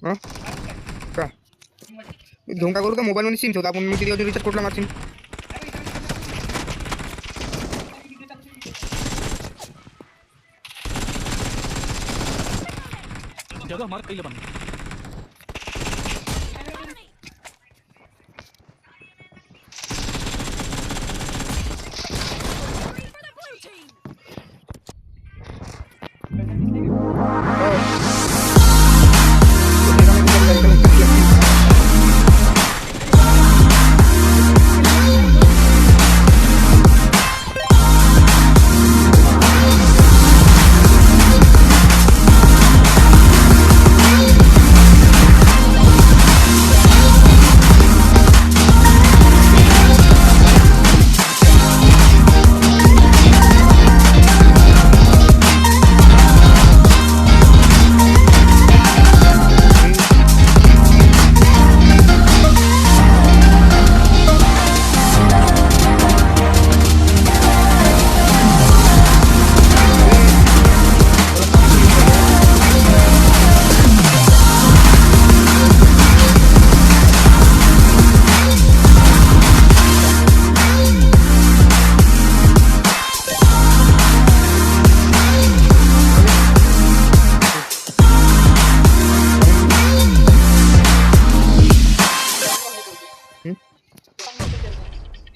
हां का घेऊन का करू का मोबाईलमध्ये सिम ठेवतो आपण. मग तिथे रिचार्ज कुठला मारशील. जगह हमारा कई बन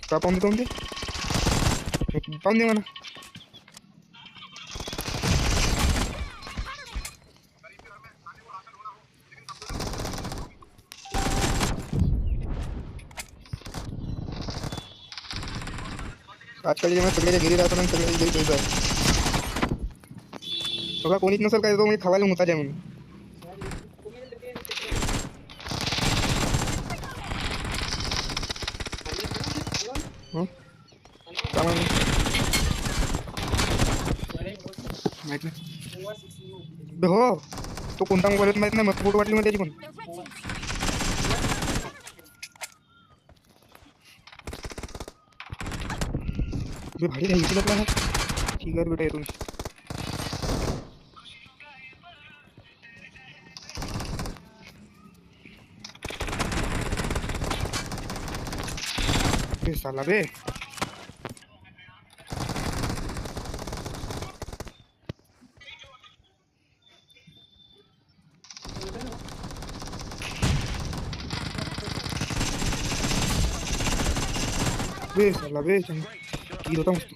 का पाहून दे पाहून दे म्हणा. आजकाल जेव्हा सगळ्याच्या घरी राहतो ना सगळ्याच्या घरी पैसा आहे. बघा कोणीच नसेल काय तो म्हणजे खवायला मुताज आहे म्हणून. माहित नाही हो तो कोणता मोबाईल माहित नाही. मस्त फोटो वाटली मग त्याची पण. भारी घ्यायची लागला. ठीक आहे बेटा येतो. साला बे साला बे कीर होता मस्त.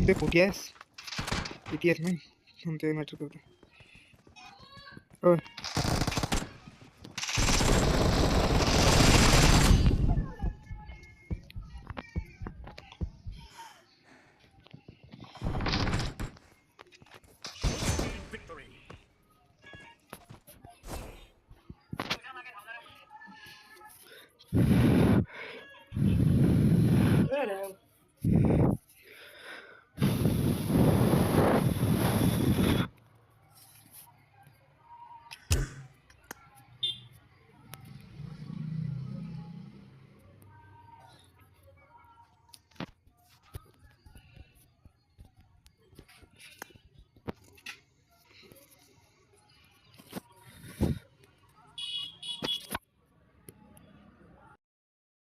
बे कुठे आहेस किती आहेस नाही ते मॅटर करतो.